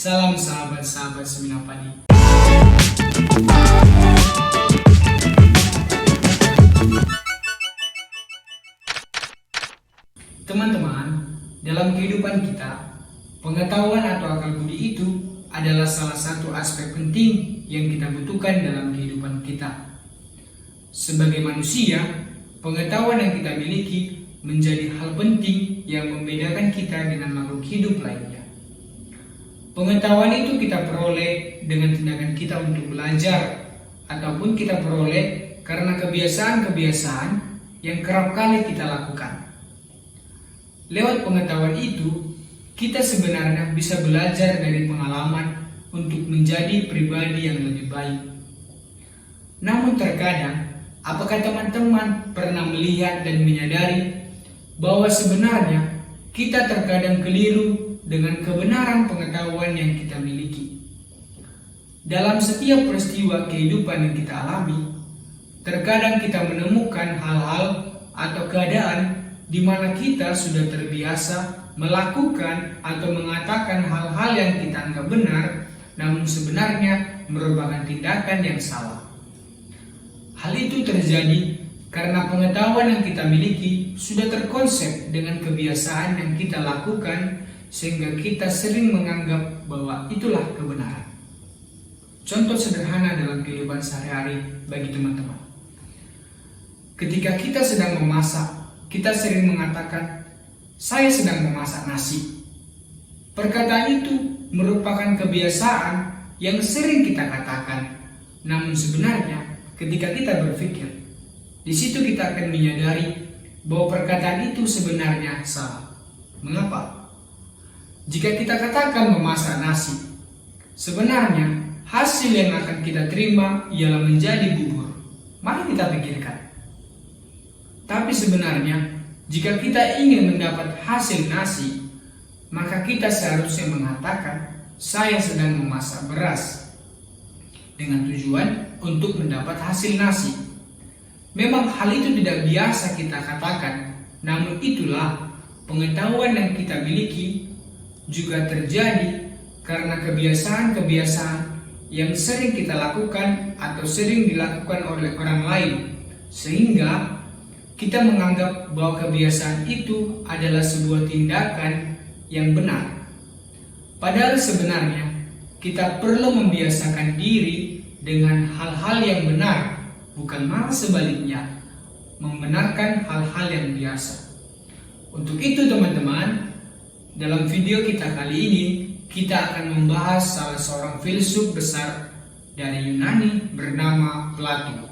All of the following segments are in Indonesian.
Salam sahabat-sahabat Semina Padi. Teman-teman, dalam kehidupan kita, pengetahuan atau akal budi itu adalah salah satu aspek penting yang kita butuhkan dalam kehidupan kita. Sebagai manusia, pengetahuan yang kita miliki menjadi hal penting yang membedakan kita dengan makhluk hidup lainnya. Pengetahuan itu kita peroleh dengan tindakan kita untuk belajar, ataupun kita peroleh karena kebiasaan-kebiasaan yang kerap kali kita lakukan. Lewat pengetahuan itu, kita sebenarnya bisa belajar dari pengalaman untuk menjadi pribadi yang lebih baik. Namun terkadang, apakah teman-teman pernah melihat dan menyadari bahwa sebenarnya kita terkadang keliru dengan kebenaran pengetahuan yang kita miliki? Dalam setiap peristiwa kehidupan yang kita alami, terkadang kita menemukan hal-hal atau keadaan di mana kita sudah terbiasa melakukan atau mengatakan hal-hal yang kita anggap benar, namun sebenarnya merupakan tindakan yang salah. Hal itu terjadi karena pengetahuan yang kita miliki sudah terkonsep dengan kebiasaan yang kita lakukan, sehingga kita sering menganggap bahwa itulah kebenaran. Contoh sederhana dalam kehidupan sehari-hari bagi teman-teman. Ketika kita sedang memasak, kita sering mengatakan, "Saya sedang memasak nasi." Perkataan itu merupakan kebiasaan yang sering kita katakan. Namun sebenarnya ketika kita berpikir, di situ kita akan menyadari bahwa perkataan itu sebenarnya salah. Mengapa? Jika kita katakan memasak nasi, sebenarnya hasil yang akan kita terima ialah menjadi bubur. Mari kita pikirkan. Tapi sebenarnya, jika kita ingin mendapat hasil nasi, maka kita seharusnya mengatakan, "Saya sedang memasak beras," dengan tujuan untuk mendapat hasil nasi. Memang hal itu tidak biasa kita katakan, namun itulah pengetahuan yang kita miliki juga terjadi karena kebiasaan-kebiasaan yang sering kita lakukan atau sering dilakukan oleh orang lain, sehingga kita menganggap bahwa kebiasaan itu adalah sebuah tindakan yang benar. Padahal sebenarnya kita perlu membiasakan diri dengan hal-hal yang benar, bukan malah sebaliknya, membenarkan hal-hal yang biasa. Untuk itu teman-teman, dalam video kita kali ini, kita akan membahas salah seorang filsuf besar dari Yunani bernama Plato.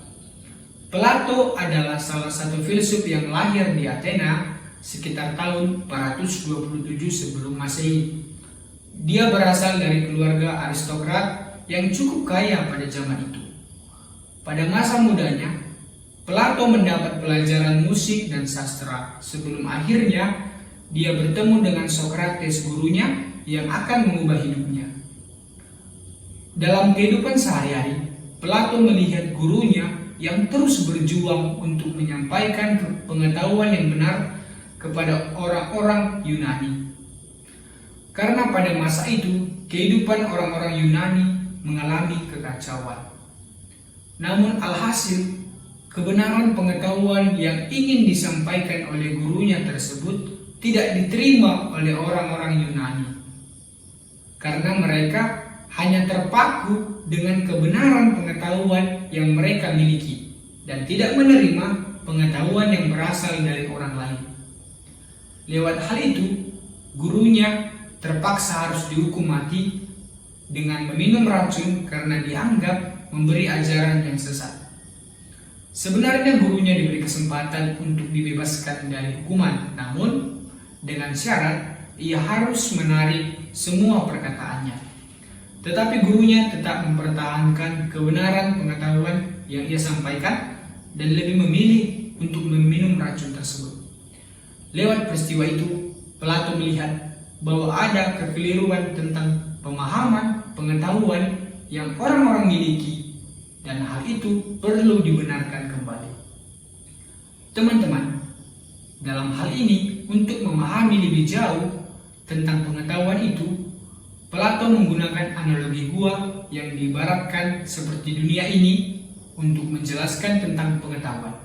Plato adalah salah satu filsuf yang lahir di Athena sekitar tahun 427 sebelum Masehi. Dia berasal dari keluarga aristokrat yang cukup kaya pada zaman itu. Pada masa mudanya, Plato mendapat pelajaran musik dan sastra sebelum akhirnya dia bertemu dengan Socrates, gurunya yang akan mengubah hidupnya. Dalam kehidupan sehari-hari, Plato melihat gurunya yang terus berjuang untuk menyampaikan pengetahuan yang benar kepada orang-orang Yunani. Karena pada masa itu, kehidupan orang-orang Yunani mengalami kekacauan. Namun alhasil, kebenaran pengetahuan yang ingin disampaikan oleh gurunya tersebut tidak diterima oleh orang-orang Yunani. Karena mereka hanya terpaku dengan kebenaran pengetahuan yang mereka miliki dan tidak menerima pengetahuan yang berasal dari orang lain. Lewat hal itu, gurunya terpaksa harus dihukum mati dengan meminum racun karena dianggap memberi ajaran yang sesat. Sebenarnya gurunya diberi kesempatan untuk dibebaskan dari hukuman, namun dengan syarat ia harus menarik semua perkataannya. Tetapi gurunya tetap mempertahankan kebenaran pengetahuan yang ia sampaikan dan lebih memilih untuk meminum racun tersebut. Lewat peristiwa itu, Plato melihat bahwa ada kekeliruan tentang pemahaman pengetahuan yang orang-orang miliki, dan hal itu perlu dibenarkan kembali. Teman-teman, dalam hal ini, untuk memahami lebih jauh tentang pengetahuan itu, Plato menggunakan analogi gua yang diibaratkan seperti dunia ini untuk menjelaskan tentang pengetahuan.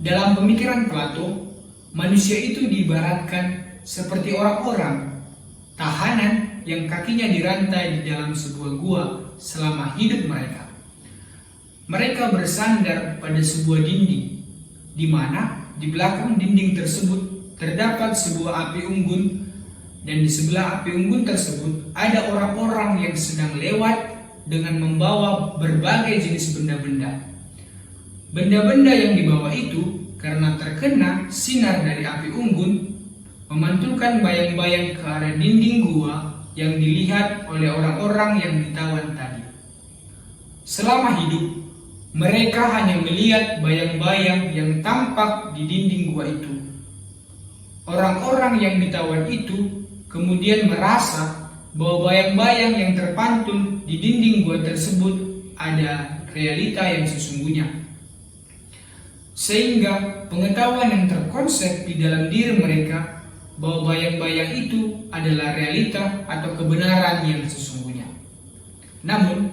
Dalam pemikiran Plato, manusia itu diibaratkan seperti orang-orang tahanan yang kakinya dirantai di dalam sebuah gua selama hidup mereka. Mereka bersandar pada sebuah dinding, di mana di belakang dinding tersebut terdapat sebuah api unggun, dan di sebelah api unggun tersebut ada orang-orang yang sedang lewat dengan membawa berbagai jenis benda-benda. Benda-benda yang dibawa itu karena terkena sinar dari api unggun memantulkan bayang-bayang ke arah dinding gua yang dilihat oleh orang-orang yang ditawan tadi. Selama hidup, mereka hanya melihat bayang-bayang yang tampak di dinding gua itu. Orang-orang yang ditawan itu kemudian merasa bahwa bayang-bayang yang terpantul di dinding gua tersebut ada realita yang sesungguhnya. Sehingga pengetahuan yang terkonsep di dalam diri mereka bahwa bayang-bayang itu adalah realita atau kebenaran yang sesungguhnya. Namun,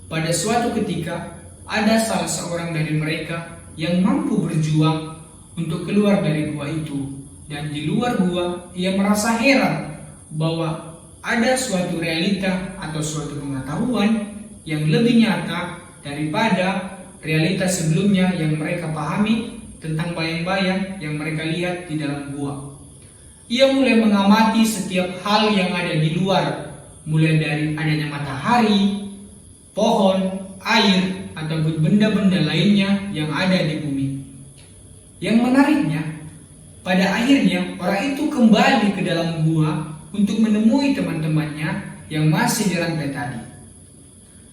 pada suatu ketika ada salah seorang dari mereka yang mampu berjuang untuk keluar dari gua itu, dan di luar gua ia merasa heran bahwa ada suatu realita atau suatu pengetahuan yang lebih nyata daripada realitas sebelumnya yang mereka pahami tentang bayang-bayang yang mereka lihat di dalam gua. Ia mulai mengamati setiap hal yang ada di luar, mulai dari adanya matahari, pohon, air, ataupun benda-benda lainnya yang ada di bumi. Yang menariknya, pada akhirnya orang itu kembali ke dalam gua untuk menemui teman-temannya yang masih di rantai tadi.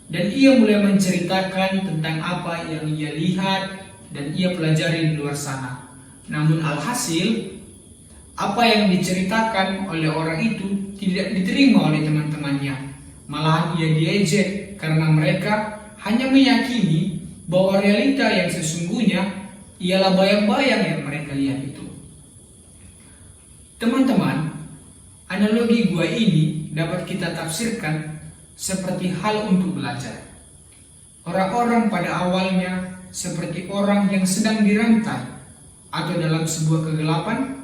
Dan ia mulai menceritakan tentang apa yang ia lihat dan ia pelajari di luar sana. Namun alhasil, apa yang diceritakan oleh orang itu tidak diterima oleh teman-temannya. Malahan ia diejek karena mereka hanya meyakini bahwa realita yang sesungguhnya ialah bayang-bayang yang mereka lihat itu. Teman-teman, analogi gua ini dapat kita tafsirkan seperti hal untuk belajar. Orang-orang pada awalnya seperti orang yang sedang dirantai atau dalam sebuah kegelapan,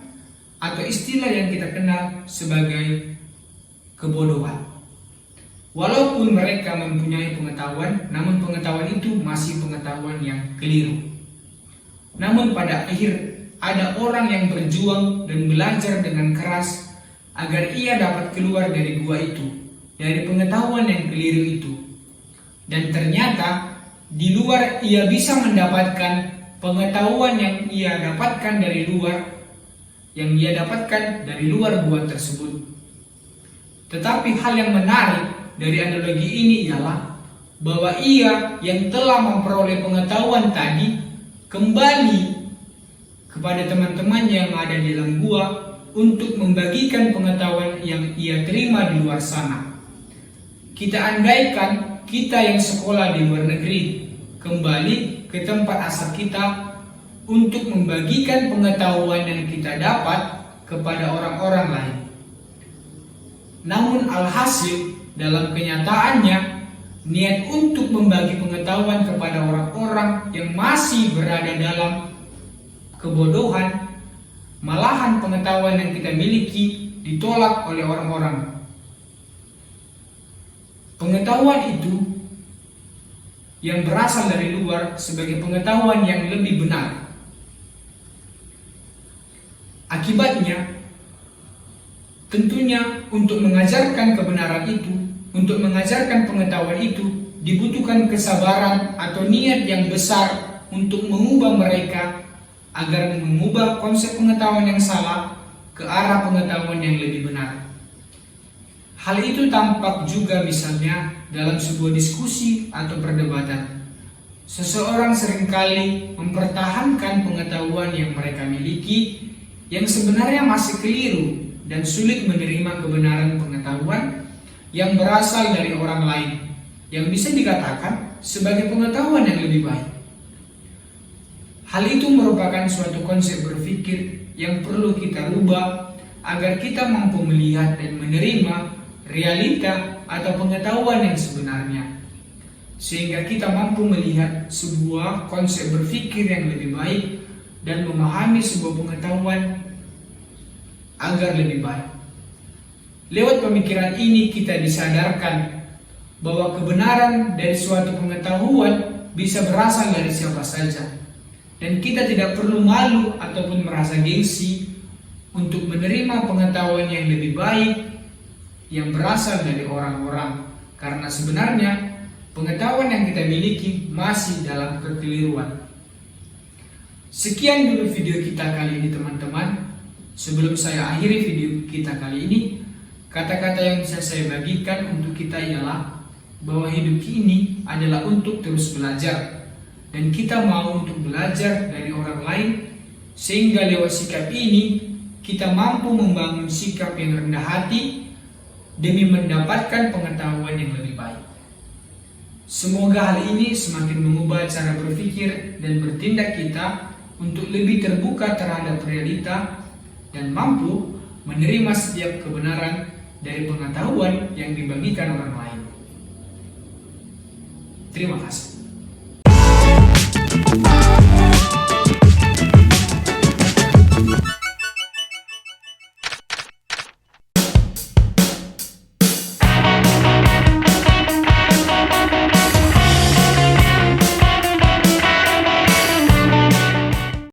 atau istilah yang kita kenal sebagai kebodohan. Walaupun mereka mempunyai pengetahuan, namun pengetahuan itu masih pengetahuan yang keliru. Namun pada akhir ada orang yang berjuang dan belajar dengan keras agar ia dapat keluar dari gua itu, dari pengetahuan yang keliru itu. Dan ternyata di luar ia bisa mendapatkan pengetahuan yang ia dapatkan dari luar, gua tersebut. Tetapi hal yang menarik dari analogi ini ialah bahwa ia yang telah memperoleh pengetahuan tadi kembali kepada teman-temannya yang ada di dalam gua untuk membagikan pengetahuan yang ia terima di luar sana. Kita andaikan kita yang sekolah di luar negeri kembali ke tempat asal kita untuk membagikan pengetahuan yang kita dapat kepada orang-orang lain. Namun alhasil dalam kenyataannya niat untuk membagi pengetahuan kepada orang-orang yang masih berada dalam kebodohan, malahan pengetahuan yang kita miliki ditolak oleh orang-orang. Pengetahuan itu yang berasal dari luar sebagai pengetahuan yang lebih benar. Akibatnya, tentunya untuk mengajarkan kebenaran itu, untuk mengajarkan pengetahuan itu, dibutuhkan kesabaran atau niat yang besar untuk mengubah mereka agar mengubah konsep pengetahuan yang salah ke arah pengetahuan yang lebih benar. Hal itu tampak juga misalnya dalam sebuah diskusi atau perdebatan. Seseorang seringkali mempertahankan pengetahuan yang mereka miliki yang sebenarnya masih keliru dan sulit menerima kebenaran pengetahuan yang berasal dari orang lain, yang bisa dikatakan sebagai pengetahuan yang lebih baik. Hal itu merupakan suatu konsep berpikir yang perlu kita rubah agar kita mampu melihat dan menerima realita atau pengetahuan yang sebenarnya, sehingga kita mampu melihat sebuah konsep berpikir yang lebih baik dan memahami sebuah pengetahuan agar lebih baik. Lewat pemikiran ini kita disadarkan bahwa kebenaran dari suatu pengetahuan bisa berasal dari siapa saja, dan kita tidak perlu malu ataupun merasa gengsi untuk menerima pengetahuan yang lebih baik yang berasal dari orang-orang, karena sebenarnya pengetahuan yang kita miliki masih dalam kekeliruan. Sekian dulu video kita kali ini teman-teman. Sebelum saya akhiri video kita kali ini, kata-kata yang bisa saya bagikan untuk kita ialah bahwa hidup ini adalah untuk terus belajar, dan kita mau untuk belajar dari orang lain, sehingga lewat sikap ini kita mampu membangun sikap yang rendah hati demi mendapatkan pengetahuan yang lebih baik. Semoga hal ini semakin mengubah cara berpikir dan bertindak kita untuk lebih terbuka terhadap realita dan mampu menerima setiap kebenaran dari pengetahuan yang dibagikan orang lain. Terima kasih.